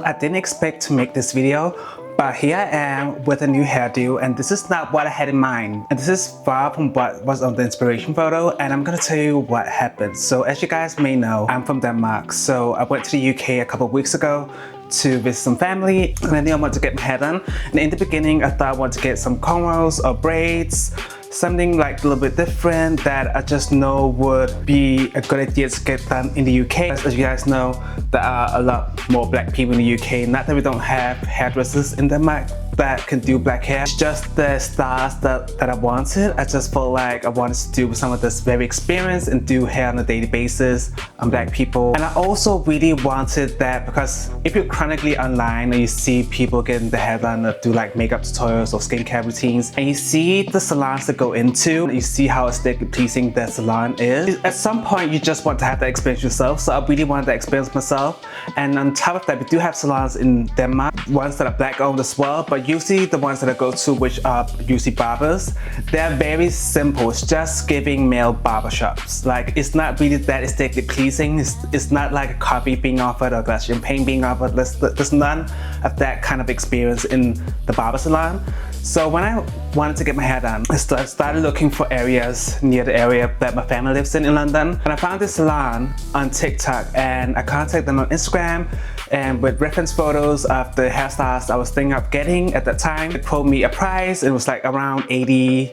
I didn't expect to make this video, but here I am with a new hairdo, and this is not what I had in mind. And this is far from what was on the inspiration photo, and I'm gonna tell you what happened. So as you guys may know, I'm from Denmark. So I went to the UK a couple of weeks ago to visit some family, and I knew I wanted to get my hair done. And in the beginning, I thought I wanted to get some cornrows or braids, something like a little bit different that I just know would be a good idea to get done in the UK. As you guys know, there are a lot more black people in the UK. Not that we don't have hairdressers in Denmark that can do black hair. It's just the styles that I wanted. I just felt like I wanted to do some of this very experience and do hair on a daily basis on black people. And I also really wanted that because if you're chronically online and you see people getting their hair done or do like makeup tutorials or skincare routines, and you see the salons that go into, you see how aesthetically pleasing the salon is, at some point you just want to have that experience yourself. So I really wanted that experience myself. And on top of that, we do have salons in Denmark, ones that are black owned as well, but usually the ones that I go to, which are usually barbers, they're very simple. It's just giving male barbershops. Like, it's not really that aesthetically pleasing. It's not like a coffee being offered or a glass of champagne being offered. There's none of that kind of experience in the barber salon. So when I wanted to get my hair done, I started looking for areas near the area that my family lives in London. And I found this salon on TikTok, and I contacted them on Instagram, and with reference photos of the hairstyles I was thinking of getting at that time. They quoted me a price. It was like around 90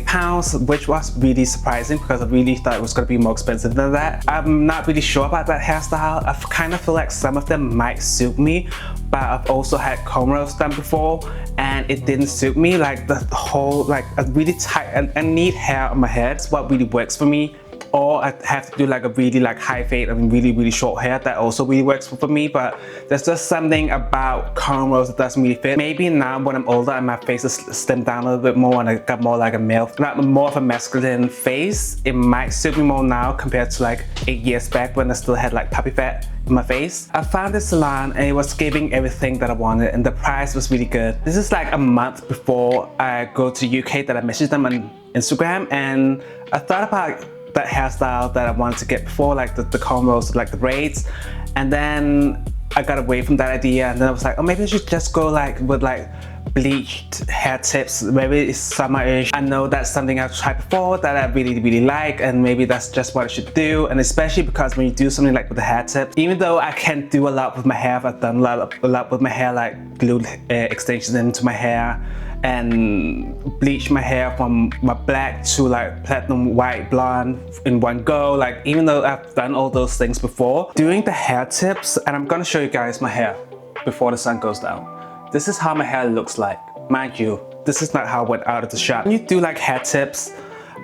pounds, which was really surprising because I really thought it was going to be more expensive than that. I'm not really sure about that hairstyle. I kind of feel like some of them might suit me, but I've also had cornrows done before and it didn't suit me. Like the whole, like a really tight and neat hair on my head is what really works for me. Or I have to do like a really like high fade and really short hair. That also really works for me, but there's just something about cornrows that doesn't really fit. Maybe now when I'm older and my face is slimmed down a little bit more and I got more like a male, not more of a masculine face, it might suit me more now compared to like 8 years back when I still had like puppy fat in my face. I found this salon and it was giving everything that I wanted, and the price was really good. This is like a month before I go to the UK that I messaged them on Instagram, and I thought about that hairstyle that I wanted to get before, like the cornrows, like the braids, and then I got away from that idea, and then I was like, oh, maybe I should just go like with like bleached hair tips. Maybe it's summer-ish. I know that's something I've tried before that I really like, and maybe that's just what I should do. And especially because when you do something like with the hair tip, even though I can't do a lot with my hair, I've done a lot with my hair, like glued extensions into my hair and bleach my hair from my black to like platinum white blonde in one go. Like, even though I've done all those things before, doing the hair tips, and I'm gonna show you guys my hair before the sun goes down. This is how my hair looks like. Mind you, this is not how it went out of the shop. When you do like hair tips,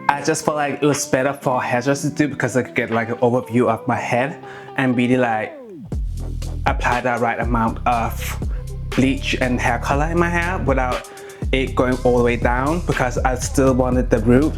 I just felt like it was better for hairdressers to do because I could get like an overview of my head and really like apply the right amount of bleach and hair color in my hair without it going all the way down, because I still wanted the root.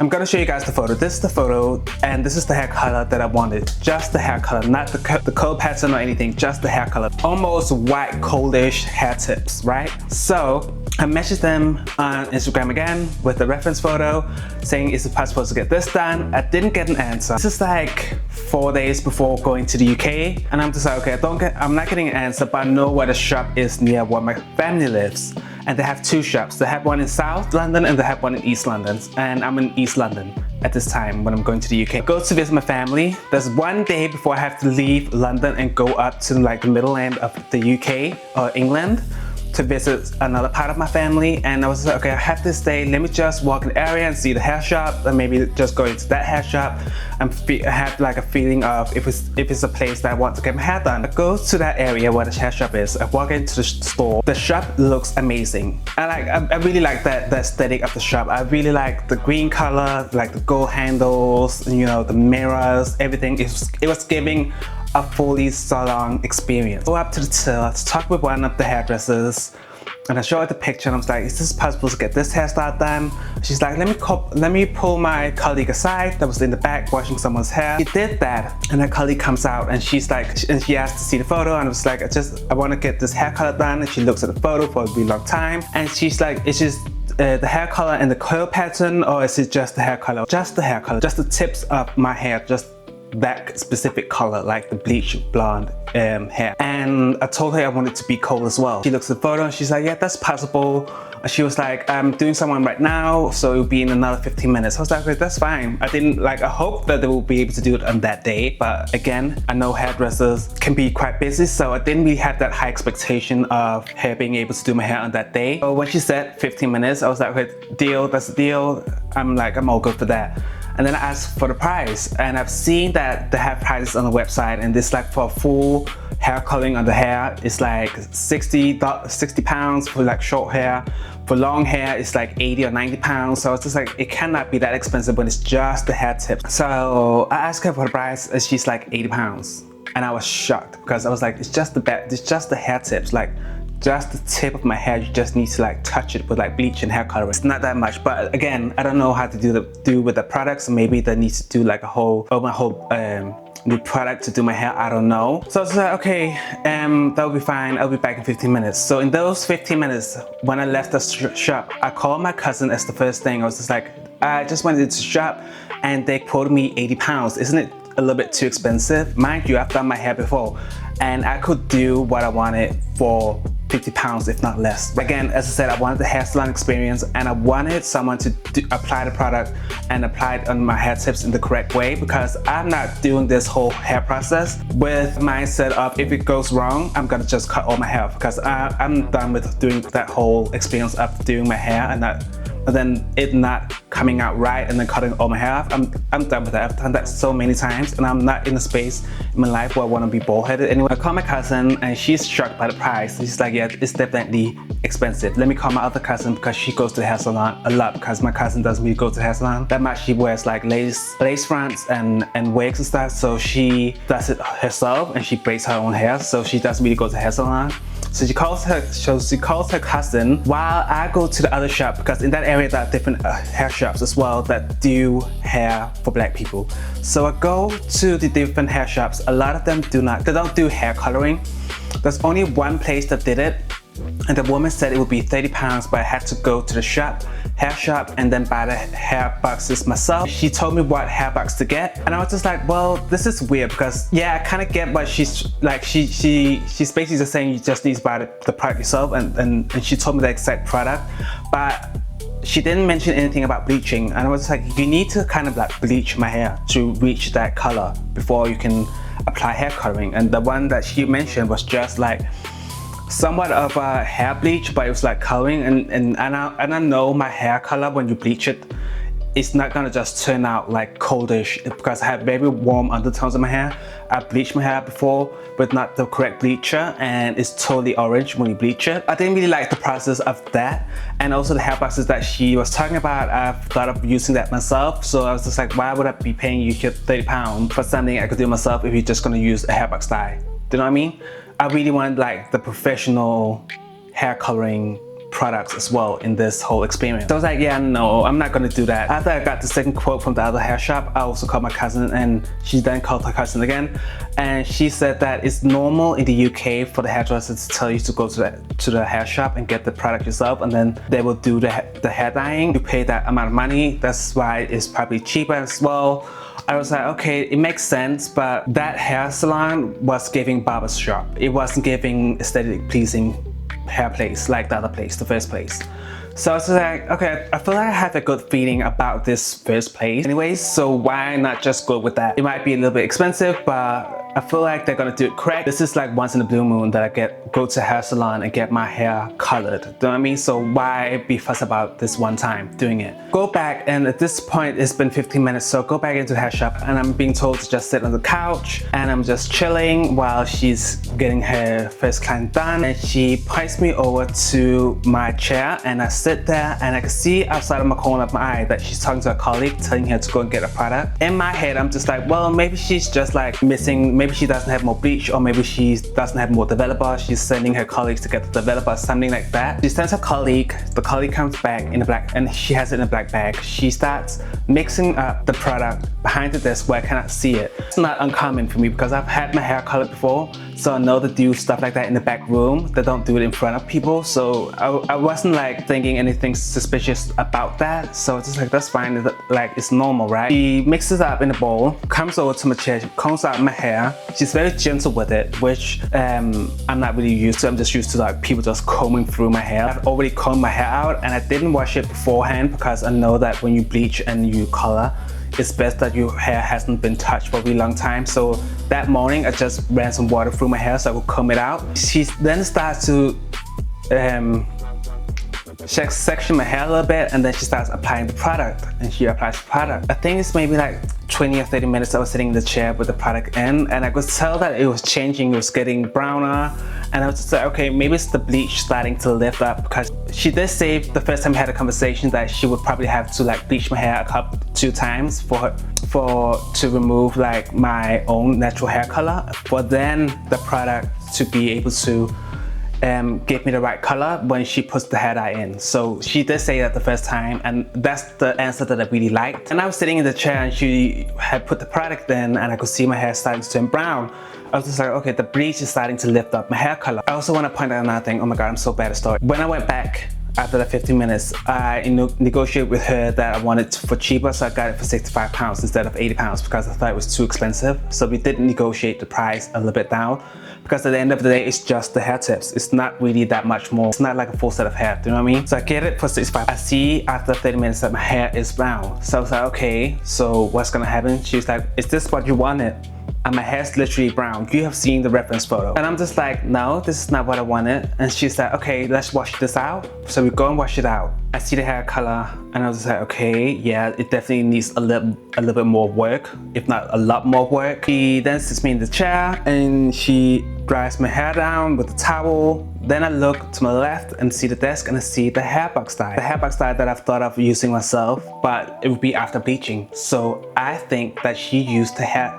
I'm gonna show you guys the photo. This is the photo, and this is the hair color that I wanted. Just the hair color, not the curl pattern or anything, just the hair color. Almost white, coldish hair tips, right? So I messaged them on Instagram again with the reference photo saying, is it possible to get this done? I didn't get an answer. This is like 4 days before going to the UK, and I'm just like, okay, I'm not getting an answer, but I know where the shop is near where my family lives. And they have two shops. They have one in South London and they have one in East London. And I'm in East London at this time when I'm going to the UK. I go to visit my family. There's one day before I have to leave London and go up to like the middle end of the UK or England to visit another part of my family. And I was like, okay, I have this day, let me just walk in the area and see the hair shop, and maybe just go into that hair shop and I have like a feeling of if it's a place that I want to get my hair done. I go to that area where the hair shop is. I walk into the store. The shop looks amazing. I really like the aesthetic of the shop. I really like the green color, like the gold handles, you know, the mirrors, everything. It was giving a fully salon experience. Go up to the till to talk with one of the hairdressers, and I show her the picture and I was like, is this possible to get this hairstyle done? She's like, let me pull my colleague aside that was in the back washing someone's hair. He did that, and her colleague comes out and she's like, and she asked to see the photo, and I was like, I want to get this hair color done. And she looks at the photo for a really long time, and she's like, it's just the hair color and the curl pattern, or is it just the hair color? Just the hair color, just the tips of my hair, just that specific color, like the bleach blonde hair. And I told her I wanted to be cold as well. She looks at the photo and she's like, yeah, that's possible. And she was like, I'm doing someone right now, so it'll be in another 15 minutes. I was like, okay, that's fine. I hope that they will be able to do it on that day. But again, I know hairdressers can be quite busy, so I didn't really have that high expectation of her being able to do my hair on that day. So when she said 15 minutes, I was like, okay, deal, that's the deal. I'm all good for that. And then I asked for the price, and I've seen that they have prices on the website, and this like for full hair coloring on the hair, it's like 60 pounds for like short hair. For long hair, it's like 80 or 90 pounds. So it's just like, it cannot be that expensive when it's just the hair tips. So I asked her for the price, and she's like 80 pounds. And I was shocked because I was like, it's just the hair tips, like just the tip of my hair. You just need to like touch it with like bleach and hair color. It's not that much, but again, I don't know how to do with the products. Maybe they need to do like my whole new product to do my hair. I don't know. So I was like, okay, that'll be fine. I'll be back in 15 minutes. So in those 15 minutes, when I left the shop, I called my cousin as the first thing. I was just like, I just went into the shop and they quoted me 80 pounds. Isn't it a little bit too expensive? Mind you, I've done my hair before and I could do what I wanted for 50 pounds, if not less. Again, as I said, I wanted the hair salon experience and I wanted someone to apply the product and apply it on my hair tips in the correct way, because I'm not doing this whole hair process with mindset of if it goes wrong, I'm gonna just cut all my hair, because I'm done with doing that whole experience of doing my hair and then it not coming out right and then cutting all my hair off. I'm done with that. I've done that so many times and I'm not in a space in my life where I want to be bald-headed anyway. I called my cousin and she's shocked by the price. She's like, yeah, it's definitely expensive. Let me call my other cousin, because she goes to the hair salon a lot, because my cousin doesn't really go to the hair salon that much. She wears like lace fronts and wigs and stuff, so she does it herself and she braids her own hair, so she doesn't really go to the hair salon. So she calls her cousin while I go to the other shop, because in that area there are different hair shops as well that do hair for black people. So I go to the different hair shops. A lot of them don't do hair coloring. There's only one place that did it, and the woman said it would be 30 pounds, but I had to go to the hair shop and then buy the hair boxes myself. She told me what hair box to get, and I was just like, well, this is weird, because yeah, I kind of get what she's like. She's basically just saying you just need to buy the product yourself, and she told me the exact product, but she didn't mention anything about bleaching. And I was like, you need to kind of like bleach my hair to reach that color before you can apply hair coloring. And the one that she mentioned was just like somewhat of a hair bleach, but it was like coloring, and I know my hair color when you bleach it, it's not gonna just turn out like coldish, because I have very warm undertones in my hair. I bleached my hair before with not the correct bleacher and it's totally orange when you bleach it. I didn't really like the process of that, and also the hair boxes that she was talking about, I've thought of using that myself. So I was just like, why would I be paying you 30 pounds for something I could do myself if you're just gonna use a hair box dye? Do you know what I mean? I really want like the professional hair coloring products as well in this whole experience. So I was like, yeah, no, I'm not gonna do that. After I got the second quote from the other hair shop, I also called my cousin, and she then called her cousin again, and she said that it's normal in the UK for the hairdressers to tell you to go to the hair shop and get the product yourself, and then they will do the hair dyeing. You pay that amount of money, that's why it's probably cheaper as well. I was like, okay, it makes sense, but that hair salon was giving barber's shop. It wasn't giving aesthetic pleasing hair place like the other place, the first place. So I was like, okay, I feel like I have a good feeling about this first place anyways, so why not just go with that? It might be a little bit expensive, but I feel like they're gonna do it correct. This is like once in a blue moon that I go to a hair salon and get my hair colored. Do you know what I mean? So why be fuss about this one time doing it? Go back, and at this point it's been 15 minutes, so go back into the hair shop and I'm being told to just sit on the couch and I'm just chilling while she's getting her first client done. And she points me over to my chair and I sit there and I can see outside of my corner of my eye that she's talking to a colleague, telling her to go and get a product. In my head, I'm just like, well, maybe she's just like missing, maybe she doesn't have more bleach, or maybe she doesn't have more developer. She's sending her colleagues to get the developer, something like that. She sends her colleague, the colleague comes back in a black, and she has it in a black bag. She starts mixing up the product behind the desk where I cannot see it. It's not uncommon for me because I've had my hair colored before, So I know they do stuff like that in the back room. They don't do it in front of people. So I wasn't like thinking anything suspicious about that. So it's just like, that's fine, like it's normal, right? She mixes it up in a bowl, comes over to my chair, she combs out my hair. She's very gentle with it, which I'm not really used to. I'm just used to like people just combing through my hair. I've already combed my hair out and I didn't wash it beforehand because I know that when you bleach and you color, it's best that your hair hasn't been touched for a really long time. So that morning I just ran some water through my hair so I could comb it out. She then starts to section my hair a little bit, and then she starts applying the product, and she applies the product. I think it's maybe like 20 or 30 minutes I was sitting in the chair with the product in, and I could tell that it was changing, it was getting browner, and I was just like, okay, maybe it's the bleach starting to lift up, because she did say the first time we had a conversation that she would probably have to like bleach my hair two times to remove like my own natural hair color, but then the product to be able to give me the right color when she puts the hair dye in. So she did say that the first time, and that's the answer that I really liked. And I was sitting in the chair and she had put the product in and I could see my hair starting to turn brown. I was just like, okay, the bleach is starting to lift up my hair color. I also want to point out another thing. Oh my God, I'm so bad at story. When I went back after the 15 minutes, I negotiated with her that I wanted it for cheaper, so I got it for 65 pounds instead of 80 pounds because I thought it was too expensive. So we did negotiate the price a little bit down, because at the end of the day, it's just the hair tips. It's not really that much more. It's not like a full set of hair, do you know what I mean? So I get it for 65. I see after 30 minutes that my hair is brown. So I was like, okay, so what's gonna happen? She was like, is this what you wanted? And my hair's literally brown. You have seen the reference photo. And I'm just like, no, this is not what I wanted. And she's like, okay, let's wash this out. So we go and wash it out. I see the hair color and I was just like, okay, yeah, it definitely needs a little bit more work, if not a lot more work. She then sits me in the chair and she dries my hair down with a towel. Then I look to my left and see the desk and I see the hair box dye. The hair box dye that I've thought of using myself, but it would be after bleaching. So I think that she used the hair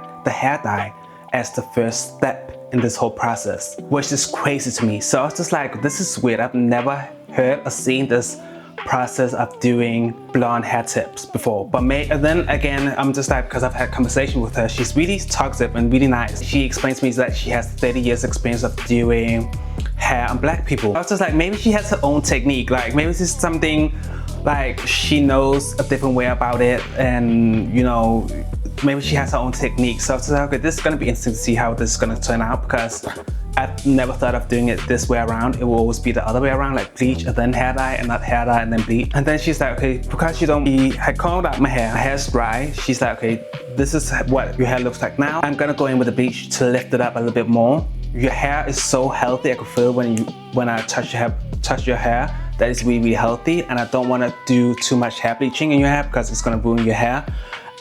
dye as the first step in this whole process, which is crazy to me. So I was just like, this is weird. I've never heard or seen this process of doing blonde hair tips before. But then again, I'm just like, because I've had conversation with her, she's really talkative and really nice. She explains to me that she has 30 years experience of doing hair on black people. I was just like, maybe she has her own technique. Like maybe this is something like she knows a different way about it, and you know, maybe she has her own technique. So I was like, okay, this is gonna be interesting to see how this is gonna turn out, because I've never thought of doing it this way around. It will always be the other way around, like bleach and then hair dye, and not hair dye and then bleach. And then she's like, okay, because she had combed out my hair's dry. She's like, okay, this is what your hair looks like now. I'm gonna go in with the bleach to lift it up a little bit more. Your hair is so healthy. I could feel when I touch your hair that it's really, really healthy, and I don't want to do too much hair bleaching in your hair because it's gonna ruin your hair.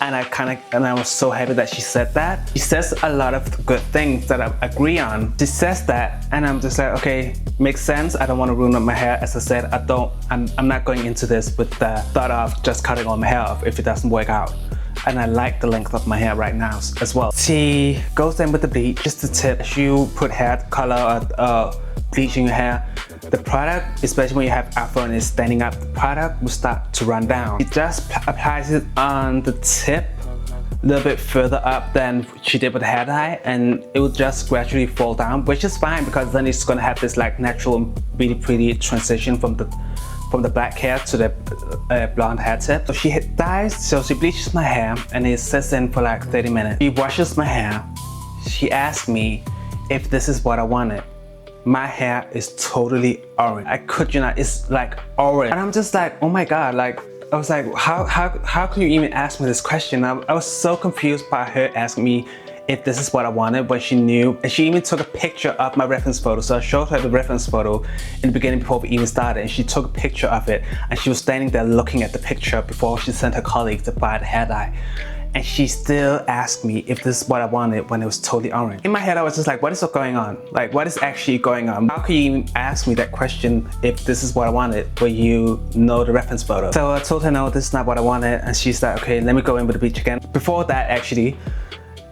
And I was so happy that she said that. She says a lot of good things that I agree on. She says that, and I'm just like, okay, makes sense. I don't want to ruin up my hair. As I said, I'm not going into this with the thought of just cutting all my hair off if it doesn't work out. And I like the length of my hair right now as well. She goes in with the bleach, just the tip. As you put hair color or bleach in your hair, the product, especially when you have afro and it's standing up, the product will start to run down. She just applies it on the tip a little bit further up than she did with the hair dye, and it will just gradually fall down, which is fine because then it's gonna have this like natural, really pretty transition from the black hair to the blonde hair tip. So she dyes, so she bleaches my hair and it sits in for like 30 minutes. She washes my hair. She asked me if this is what I wanted. My hair is totally orange. I could you not, it's like orange. And I'm just like, oh my God, like, I was like, how can you even ask me this question? I was so confused by her asking me if this is what I wanted when she knew. And she even took a picture of my reference photo. So I showed her the reference photo in the beginning before we even started, and she took a picture of it, and she was standing there looking at the picture before she sent her colleague to buy the hair dye. And she still asked me if this is what I wanted when it was totally orange. In my head, I was just like, what is going on? Like, what is actually going on? How can you even ask me that question if this is what I wanted when you know the reference photo? So I told her, no, this is not what I wanted. And she's like, okay, let me go in with the bleach again. Before that, actually,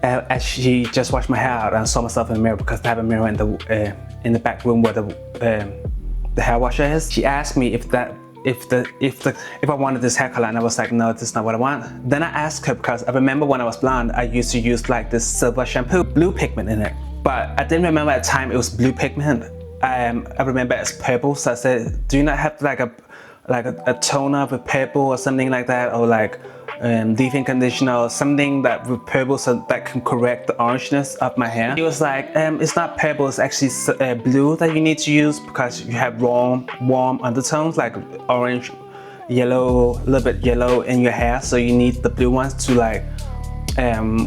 as she just washed my hair out and saw myself in the mirror, because I have a mirror in the back room where the hair washer is. She asked me if I wanted this hair color, and I was like, no, this is not what I want. Then I asked her, because I remember when I was blonde, I used to use like this silver shampoo, blue pigment in it. but I didn't remember at the time it was blue pigment. I remember it's purple, so I said, do you not have like a toner with purple or something like that, or like leave-in conditioner or something that with purple so that can correct the orangeness of my hair? He was like, it's not purple, it's actually blue that you need to use because you have warm undertones like orange, yellow, a little bit yellow in your hair, so you need the blue ones to like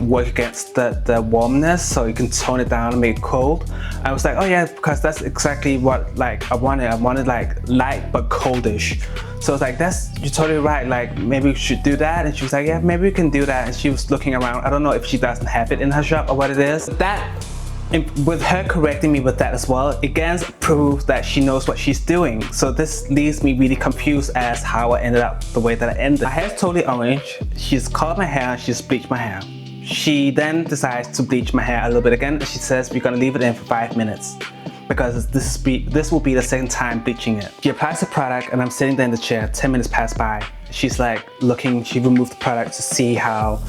work against the warmness, so you can tone it down and make it cold. I was like, oh yeah, because that's exactly what like I wanted like light but coldish. So I was like, you're totally right, like maybe we should do that. And she was like, yeah, maybe we can do that. And she was looking around. I don't know if she doesn't have it in her shop or what it is. With her correcting me with that as well, again proves that she knows what she's doing. So this leaves me really confused as how I ended up the way that I ended. My hair is totally orange. She's colored my hair, she's bleached my hair. She then decides to bleach my hair a little bit again. She says we're gonna leave it in for 5 minutes because this will be the second time bleaching it. She applies the product and I'm sitting there in the chair. 10 minutes pass by. She's like looking, she removed the product to see how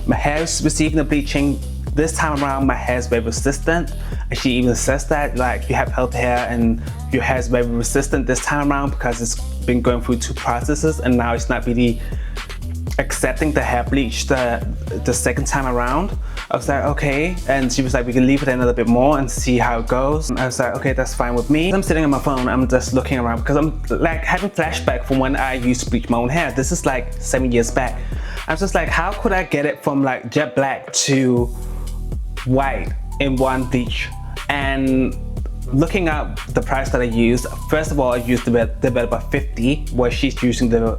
my hair is receiving the bleaching. This time around, my hair is very resistant. And she even says that, like, you have healthy hair and your hair is very resistant this time around because it's been going through 2 processes and now it's not really accepting the hair bleach the second time around. I was like, okay. And she was like, we can leave it in a little bit more and see how it goes. And I was like, okay, that's fine with me. I'm sitting on my phone, I'm just looking around because I'm like having flashback from when I used to bleach my own hair. This is like 7 years back. I was just like, how could I get it from like jet black to white in one bleach? And looking up the price that I used, first of all, I used the Developer 50, where she's using the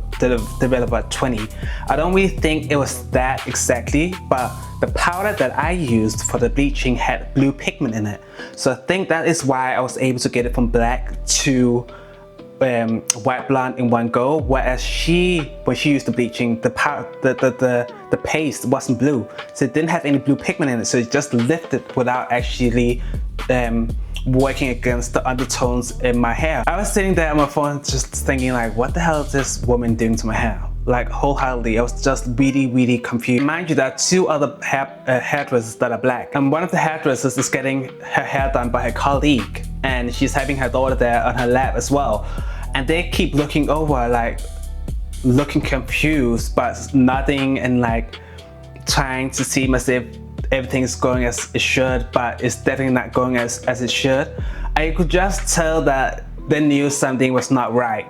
Developer 20. I don't really think it was that exactly, but the powder that I used for the bleaching had blue pigment in it. So I think that is why I was able to get it from black to white blonde in one go, whereas when she used the bleaching, the paste wasn't blue, so it didn't have any blue pigment in it, so it just lifted without actually working against the undertones in my hair. I was sitting there on my phone just thinking like, what the hell is this woman doing to my hair? Like wholeheartedly, I was just really confused. Mind you, there are 2 other hairdressers that are black, and one of the hairdressers is getting her hair done by her colleague, and she's having her daughter there on her lap as well. And they keep looking over, like looking confused, but nodding and like trying to seem as if everything is going as it should, but it's definitely not going as it should. I could just tell that they knew something was not right?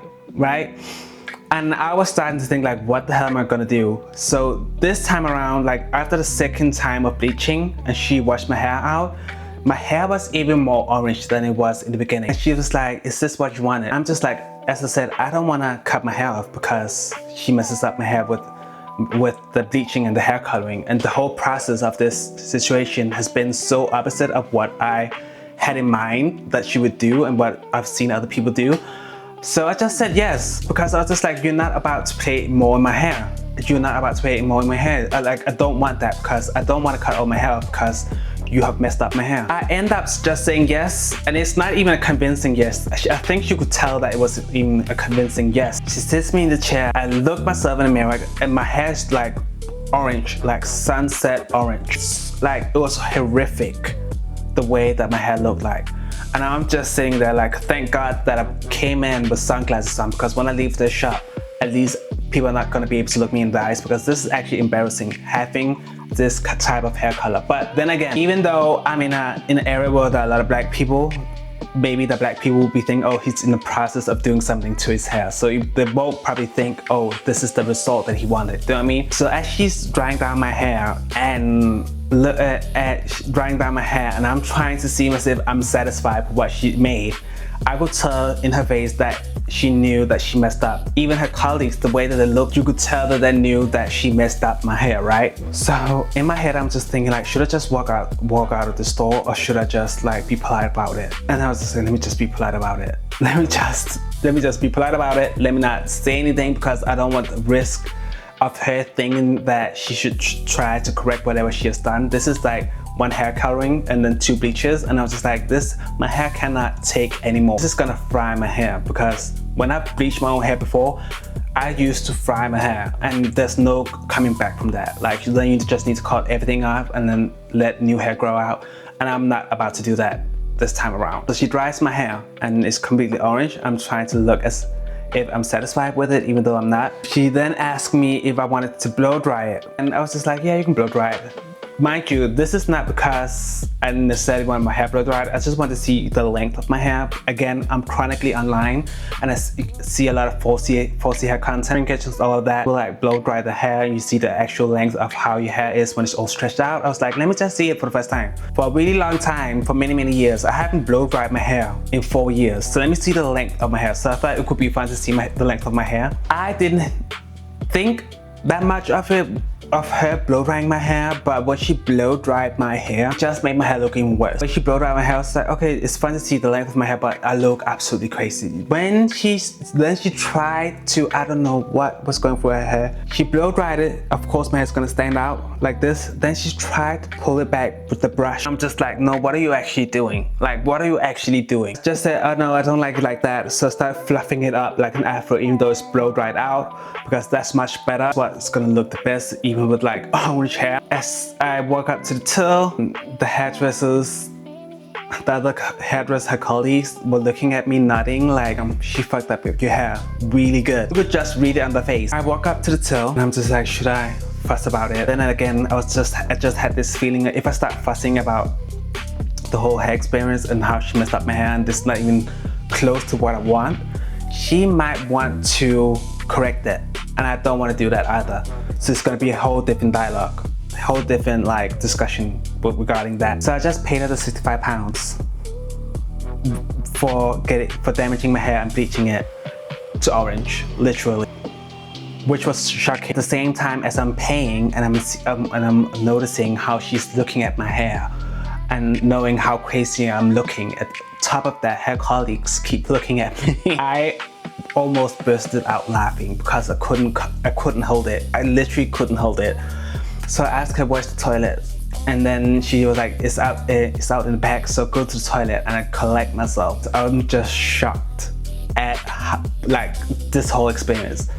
And I was starting to think like, what the hell am I gonna do? So this time around, like after the second time of bleaching and she washed my hair out, my hair was even more orange than it was in the beginning. And she was like, is this what you wanted? I'm just like, as I said, I don't wanna cut my hair off because she messes up my hair with the bleaching and the hair coloring. And the whole process of this situation has been so opposite of what I had in mind that she would do and what I've seen other people do. So I just said yes, because I was just like, you're not about to pay more in my hair. You're not about to pay more in my hair. I don't want that, because I don't want to cut all my hair off because you have messed up my hair. I end up just saying yes, and it's not even a convincing yes. I think she could tell that it wasn't even a convincing yes. She sits me in the chair, I look myself in the mirror, and my hair is like orange, like sunset orange. Like it was horrific the way that my hair looked like. And I'm just sitting there like, thank God that I came in with sunglasses on, because when I leave this shop, at least people are not going to be able to look me in the eyes, because this is actually embarrassing having this type of hair color. But then again, even though I'm in an area where there are a lot of black people, maybe the black people will be thinking, oh, he's in the process of doing something to his hair. So they both probably think, oh, this is the result that he wanted. Do you know what I mean? So as she's drying down my hair and I'm trying to seem as if I'm satisfied with what she made, I could tell in her face that she knew that she messed up. Even her colleagues, the way that they looked, you could tell that they knew that she messed up my hair, right? So in my head, I'm just thinking like, should I just walk out of the store, or should I just like be polite about it? And I was just saying, let me just be polite about it. Let me just be polite about it. Let me not say anything, because I don't want the risk of her thinking that she should try to correct whatever she has done. This is like 1 hair coloring and then 2 bleaches, and I was just like, my hair cannot take anymore. This is gonna fry my hair, because when I bleached my own hair before, I used to fry my hair, and there's no coming back from that. Like, then you just need to cut everything off and then let new hair grow out. and I'm not about to do that this time around. So she dries my hair and it's completely orange. I'm trying to look as if I'm satisfied with it, even though I'm not. She then asked me if I wanted to blow dry it, and I was just like, yeah, you can blow dry it. Mind you, this is not because I necessarily want my hair blow dried. I just want to see the length of my hair. Again, I'm chronically online and I see a lot of falsy hair content. Just all of that will like blow dry the hair and you see the actual length of how your hair is when it's all stretched out. I was like, let me just see it for the first time. For a really long time, for many years, I haven't blow dried my hair in 4 years. So let me see the length of my hair. So I thought it could be fun to see the length of my hair. I didn't think that much of her blow drying my hair, but when she blow dried my hair, just made my hair look even worse. When she blow dried my hair, I was like, okay, it's fun to see the length of my hair, but I look absolutely crazy. When she tried to, I don't know what was going through her hair. She blow dried it. Of course, my hair's gonna stand out like this. Then she tried to pull it back with the brush. I'm just like, no, what are you actually doing? Like, what are you actually doing? Just said, oh no, I don't like it like that. So I start fluffing it up like an afro, even though it's blow dried out, because that's much better. That's what's gonna look the best, even with like orange hair. As I walk up to the till, the hairdressers, the other hairdresser colleagues were looking at me nodding like, she fucked up your hair really good. You could just read it on the face. I walk up to the till and I'm just like, should I fuss about it? Then again, I just had this feeling that if I start fussing about the whole hair experience and how she messed up my hair and this is not even close to what I want, she might want to correct it. And I don't want to do that either. So it's going to be a whole different dialogue, a whole different like discussion regarding that. So I just paid her the 65 pounds for damaging my hair and bleaching it to orange, literally. Which was shocking. At the same time as I'm paying and I'm noticing how she's looking at my hair and knowing how crazy I'm looking, at the top of that, her colleagues keep looking at me. I almost bursted out laughing because I couldn't hold it. I literally couldn't hold it. So I asked her, where's the toilet? And then she was like, it's out in the back, so go to the toilet. And I collect myself. I'm just shocked at like this whole experience.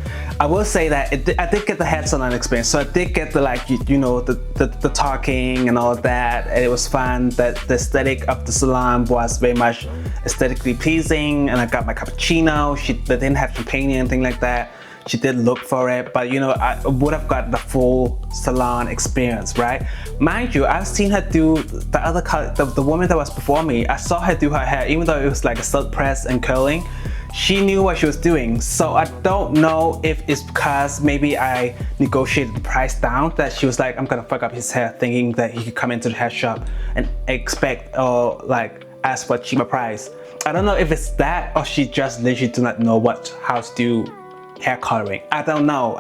I will say that I did get the hair salon experience, so I did get the like the talking and all of that, and it was fun. That the aesthetic of the salon was very much aesthetically pleasing, and I got my cappuccino. They didn't have champagne or anything like that. She did look for it, but you know, I would have got the full salon experience, right? Mind you, I've seen her do the other color, the woman that was before me. I saw her do her hair, even though it was like a silk press and curling. She knew what she was doing, so I don't know if it's because maybe I negotiated the price down, that she was like, I'm gonna fuck up his hair, thinking that he could come into the hair shop and expect or like ask for a cheaper price. I don't know if it's that or she just literally do not know how to do hair coloring. I don't know.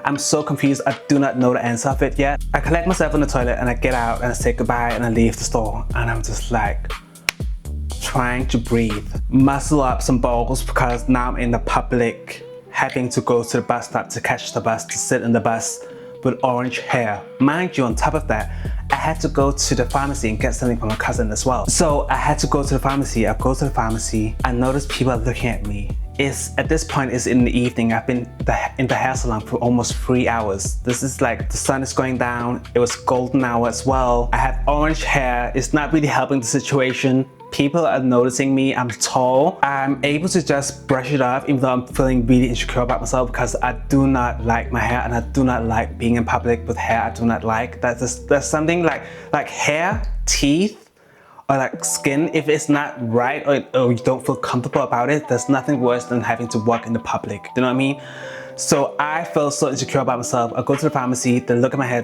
I'm so confused. I do not know the answer of it yet. I collect myself in the toilet and I get out and I say goodbye and I leave the store, and I'm just like trying to breathe, muscle up some balls, because now I'm in the public, having to go to the bus stop to catch the bus, to sit in the bus with orange hair. Mind you, on top of that, I had to go to the pharmacy and get something for my cousin as well. So I had to go to the pharmacy. I go to the pharmacy. I notice people are looking at me. At this point, it's in the evening. I've been in the hair salon for almost 3 hours. This is like, the sun is going down. It was golden hour as well. I have orange hair. It's not really helping the situation. People are noticing me. I'm tall. I'm able to just brush it off, even though I'm feeling really insecure about myself, because I do not like my hair and I do not like being in public with hair. I do not like that. There's something like hair, teeth, or like skin. If it's not right or you don't feel comfortable about it, there's nothing worse than having to walk in the public. You know what I mean? So I felt so insecure about myself. I go to the pharmacy, they look at my hair,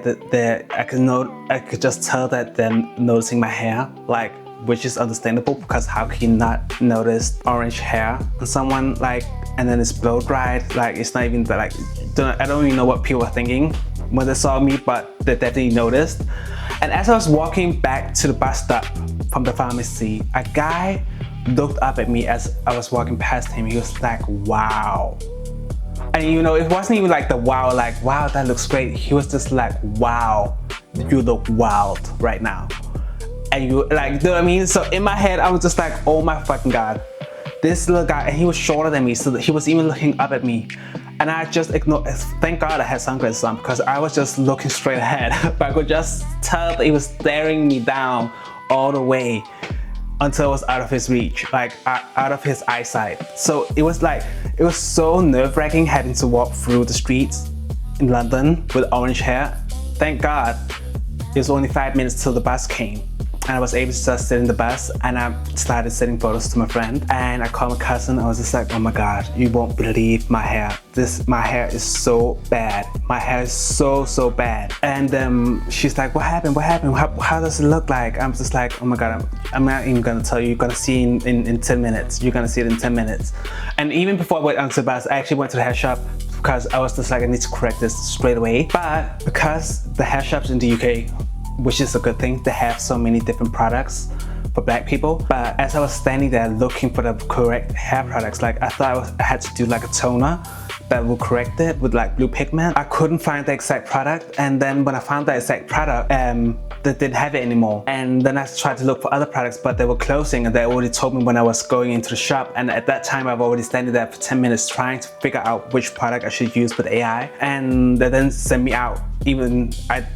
I could just tell that they're noticing my hair, like, which is understandable, because how can you not notice orange hair on someone, like, and then it's blow dried, like, it's not even like, I don't even know what people were thinking when they saw me, but they definitely noticed. And as I was walking back to the bus stop from the pharmacy, a guy looked up at me as I was walking past him. He was like, wow. And you know, it wasn't even like the wow, like, wow, that looks great. He was just like, wow, you look wild right now. And you like, you know what I mean? So in my head, I was just like, oh my fucking God. This little guy, and he was shorter than me, so he was even looking up at me. And I just ignored, thank God I had sunglasses on, because I was just looking straight ahead. But I could just tell that he was staring me down all the way until it was out of his reach, like out of his eyesight. So it was so nerve-wracking having to walk through the streets in London with orange hair. Thank God it was only 5 minutes till the bus came. And I was able to just sit in the bus, and I started sending photos to my friend, and I called my cousin. I was just like, oh my God, you won't believe my hair. My hair is so bad. My hair is so bad. And she's like, what happened? How does it look like? I'm just like, oh my God, I'm not even gonna tell you. You're gonna see in 10 minutes. You're gonna see it in 10 minutes. And even before I went onto the bus, I actually went to the hair shop because I was just like, I need to correct this straight away. But because the hair shops in the UK, which is a good thing, they have so many different products for black people. But as I was standing there looking for the correct hair products, like I thought I had to do like a toner that will correct it with like blue pigment. I couldn't find the exact product, and then when I found the exact product, they didn't have it anymore. And then I tried to look for other products, but they were closing, and they already told me when I was going into the shop. And at that time, I've already standing there for 10 minutes trying to figure out which product I should use with AI. And they then sent me out, even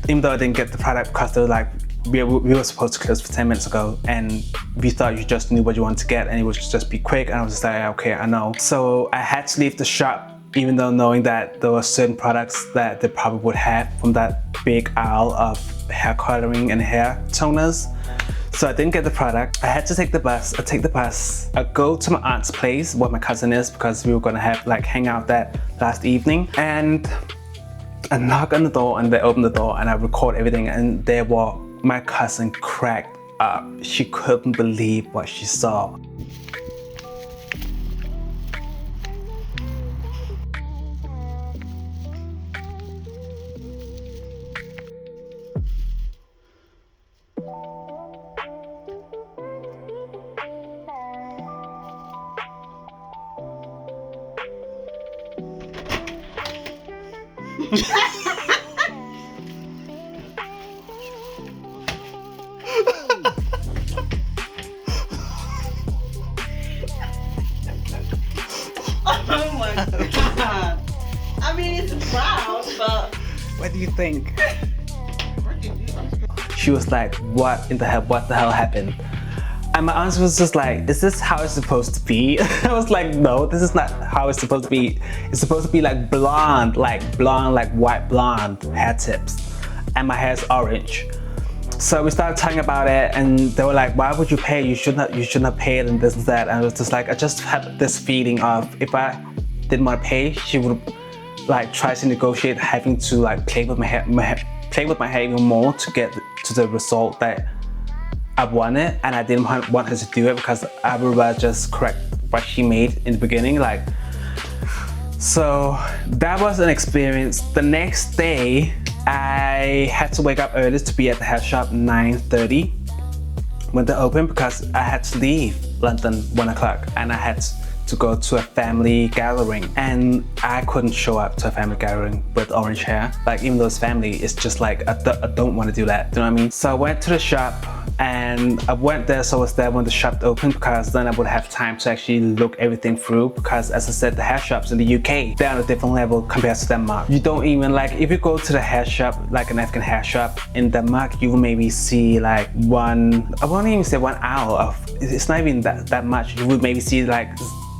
though I didn't get the product, because they were like, we were supposed to close for 10 minutes ago, and we thought you just knew what you wanted to get and it would just be quick. And I was just like, okay, I know. So I had to leave the shop, even though knowing that there were certain products that they probably would have from that big aisle of hair coloring and hair toners. So I didn't get the product. I had to take the bus. I go to my aunt's place, where my cousin is, because we were gonna have like hang out that last evening. And I knock on the door, and they open the door, and I record everything, and there was my cousin cracked up. She couldn't believe what she saw. Oh my God. I mean, it's proud, but What do you think? She was like, what the hell happened? And my answer was just like, is this how it's supposed to be? I was like, no, this is not how it's supposed to be. It's supposed to be like blonde, like white blonde hair tips. And my hair is orange. So we started talking about it, and they were like, why would you pay? You should not pay it, and this and that. And I was just like, I just had this feeling of, if I didn't want to pay, she would like try to negotiate having to like play with my hair even more to get to the result that I wanted. And I didn't want her to do it, because I would rather just correct what she made in the beginning. Like, so that was an experience. The next day, I had to wake up early to be at the hair shop 9:30 when they opened, because I had to leave London 1 o'clock, and I had to go to a family gathering, and I couldn't show up to a family gathering with orange hair. Like, even though it's family, it's just like, I don't want to do that, do you know what I mean? So I went to the shop, and I went there, so I was there when the shop opened, because then I would have time to actually look everything through, because as I said, the hair shops in the UK, they're on a different level compared to Denmark. You don't even, like, if you go to the hair shop, like an African hair shop in Denmark, you will maybe see like I won't even say 1 hour of, it's not even that much. You would maybe see like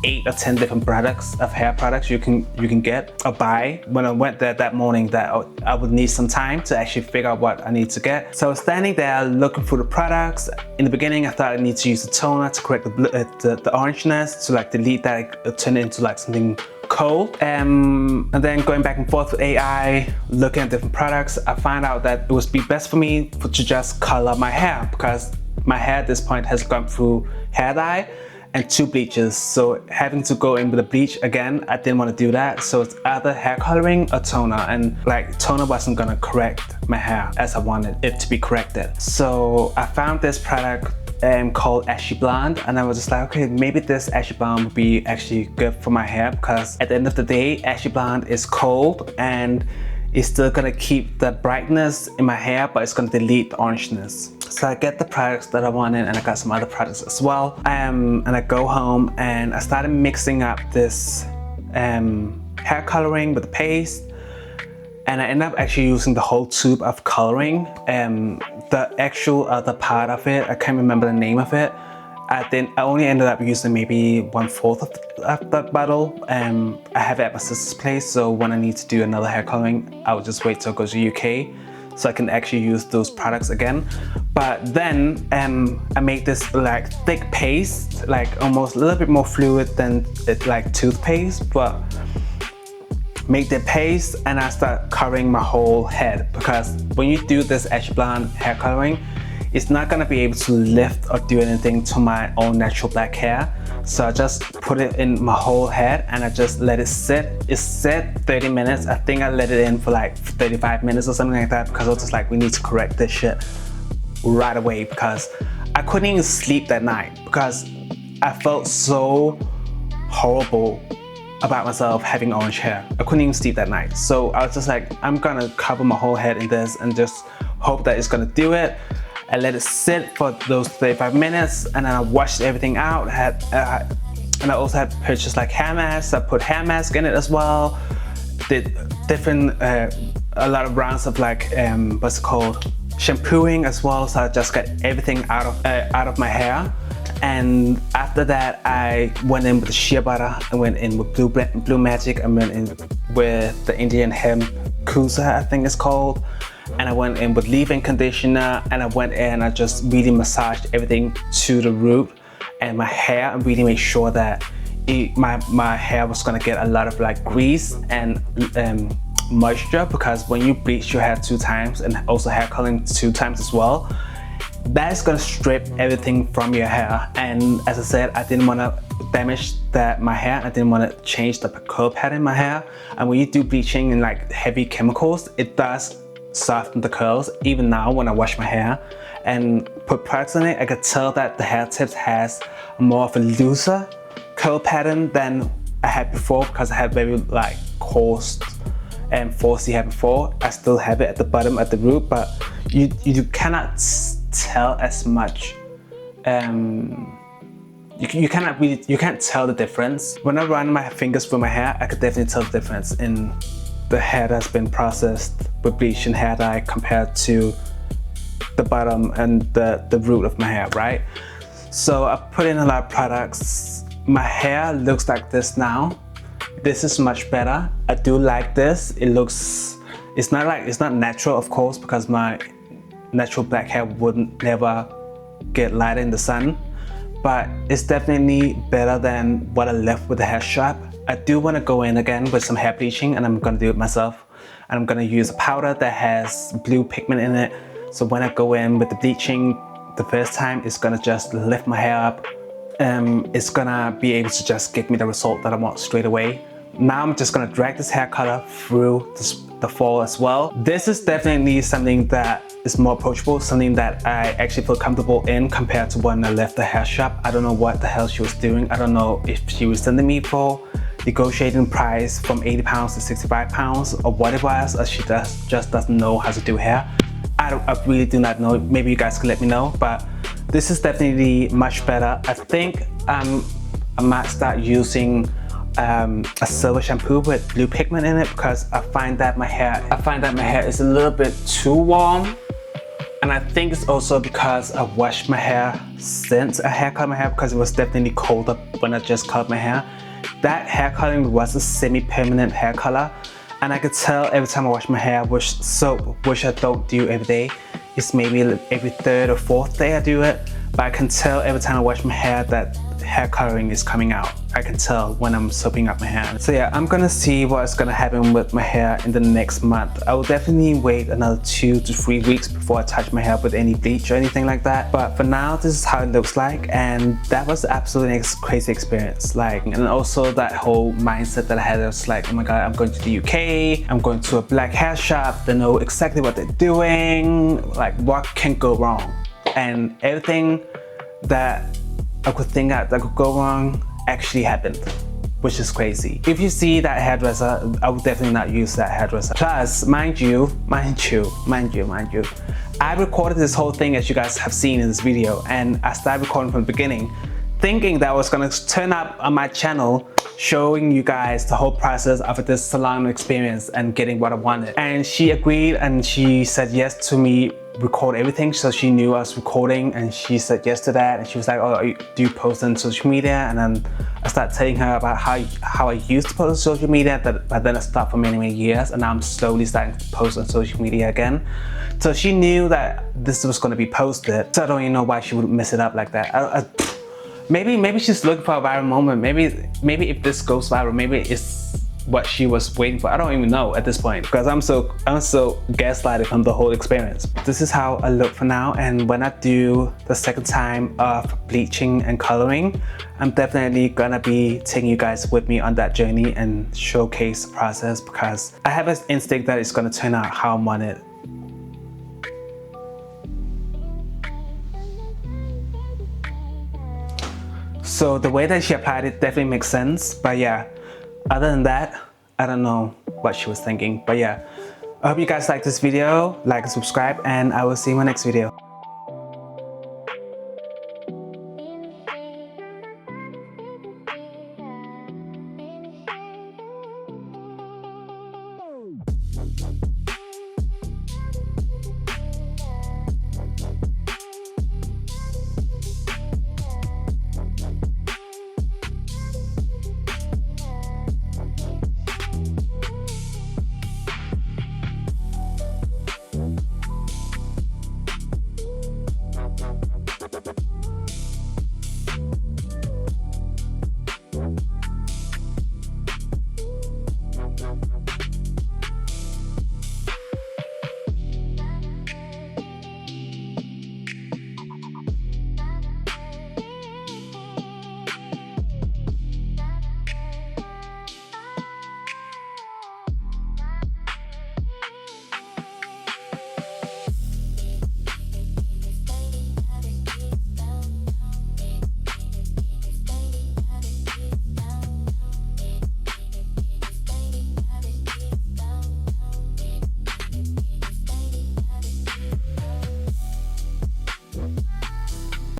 8 or 10 different products of hair products you can get or buy. When I went there that morning, that I would need some time to actually figure out what I need to get. So I was standing there looking through the products. In the beginning, I thought I need to use the toner to correct the orangeness, to like delete that, turn it into like something cold. And then going back and forth with AI, looking at different products, I found out that it would be best for me to just color my hair, because my hair at this point has gone through hair dye and 2 bleaches. So having to go in with a bleach again, I didn't want to do that. So it's either hair coloring or toner, and like toner wasn't gonna correct my hair as I wanted it to be corrected. So I found this product called Ashy Blonde, and I was just like, okay, maybe this Ashy Blonde would be actually good for my hair, because at the end of the day, Ashy Blonde is cold and it's still gonna keep the brightness in my hair, but it's gonna delete the orangeness. So I get the products that I wanted, and I got some other products as well. And I go home, and I started mixing up this hair coloring with the paste. and I ended up actually using the whole tube of coloring. The actual other part of it, I can't remember the name of it. I only ended up using maybe 1/4 of that bottle. I have it at my sister's place, so when I need to do another hair coloring, I'll just wait till I go to UK so I can actually use those products again. But then I made this like thick paste, like almost a little bit more fluid than like toothpaste, but make the paste and I start covering my whole head, because when you do this Edge Blonde hair coloring, it's not gonna be able to lift or do anything to my own natural black hair. So I just put it in my whole head and I just let it sit. It set 30 minutes. I think I let it in for like 35 minutes or something like that, because I was just like, we need to correct this shit right away, because I couldn't even sleep that night because I felt so horrible about myself having orange hair. I couldn't even sleep that night. So I was just like, I'm gonna cover my whole head in this and just hope that it's gonna do it. I let it sit for those 35 minutes and then I washed everything out. And I also had purchased like hair masks. I put hair mask in it as well. Did different, a lot of rounds of like, what's it called? Shampooing as well. So I just got everything out of my hair. And after that, I went in with the shea butter. I went in with Blue Magic. I went in with the Indian Hemp Kusa, I think it's called. And I went in with leave-in conditioner, and I went in and I just really massaged everything to the root and my hair, and really made sure that my hair was gonna get a lot of like grease and moisture, because when you bleach your hair 2 times and also hair coloring 2 times as well, that's gonna strip everything from your hair. And as I said, I didn't want to damage my hair. I didn't want to change the curl pattern in my hair. And when you do bleaching and like heavy chemicals, it does soften the curls. Even now when I wash my hair and put products in it, I could tell that the hair tips has more of a looser curl pattern than I had before, because I had very like coarse and 4C hair before. I still have it at the bottom at the root, but you cannot tell as much. You can't tell the difference. When I run my fingers through my hair, I could definitely tell the difference in the hair that's been processed with bleach and hair dye compared to the bottom and the root of my hair, right? So I put in a lot of products. My hair looks like this now. This is much better. I do like this. It's not natural, of course, because my natural black hair wouldn't never get lighter in the sun, but it's definitely better than what I left with the hair shop. I do want to go in again with some hair bleaching, and I'm going to do it myself. And I'm going to use a powder that has blue pigment in it. So when I go in with the bleaching the first time, it's going to just lift my hair up. It's going to be able to just give me the result that I want straight away. Now I'm just going to drag this hair color through the fall as well. This is definitely something that is more approachable, something that I actually feel comfortable in compared to when I left the hair shop. I don't know what the hell she was doing. I don't know if she was sending me for negotiating price from £80 to £65 or what it was, or she just doesn't know how to do hair. I really do not know. Maybe you guys can let me know, but this is definitely much better. I think I might start using a silver shampoo with blue pigment in it, because I find that my hair is a little bit too warm. And I think it's also because I washed my hair since I hair cut my hair, because it was definitely colder when I just cut my hair. That hair coloring was a semi-permanent hair color, and I could tell every time I wash my hair with soap, which I don't do every day. It's maybe every 3rd or 4th day I do it, but I can tell every time I wash my hair that hair coloring is coming out. I can tell when I'm soaping up my hair. So yeah, I'm gonna see what's gonna happen with my hair in the next month. I will definitely wait another 2 to 3 weeks before I touch my hair with any bleach or anything like that. But for now, this is how it looks like, and that was absolutely crazy experience. Like, and also that whole mindset that I had, I was like, oh my god, I'm going to the UK, I'm going to a black hair shop, they know exactly what they're doing, like what can go wrong? And everything that I could think that could go wrong actually happened, which is crazy. If you see that hairdresser, I would definitely not use that hairdresser. Plus, mind you, I recorded this whole thing as you guys have seen in this video, and I started recording from the beginning, thinking that was gonna turn up on my channel showing you guys the whole process of this salon experience and getting what I wanted. And she agreed and she said yes to me record everything, so she knew I was recording and she said yes to that. And she was like, oh, do you post on social media? And then I started telling her about how I used to post on social media, but then I stopped for many years, and now I'm slowly starting to post on social media again. So she knew that this was going to be posted, so I don't even know why she would mess it up like that. Maybe she's looking for a viral moment. Maybe if this goes viral, maybe it's what she was waiting for. I don't even know at this point, because I'm so gaslighted from the whole experience. This is how I look for now, and when I do the second time of bleaching and coloring, I'm definitely gonna be taking you guys with me on that journey and showcase the process, because I have an instinct that it's gonna turn out how I want it. So the way that she applied it definitely makes sense, but yeah, other than that, I don't know what she was thinking. But yeah, I hope you guys like this video, like and subscribe, and I will see you in my next video.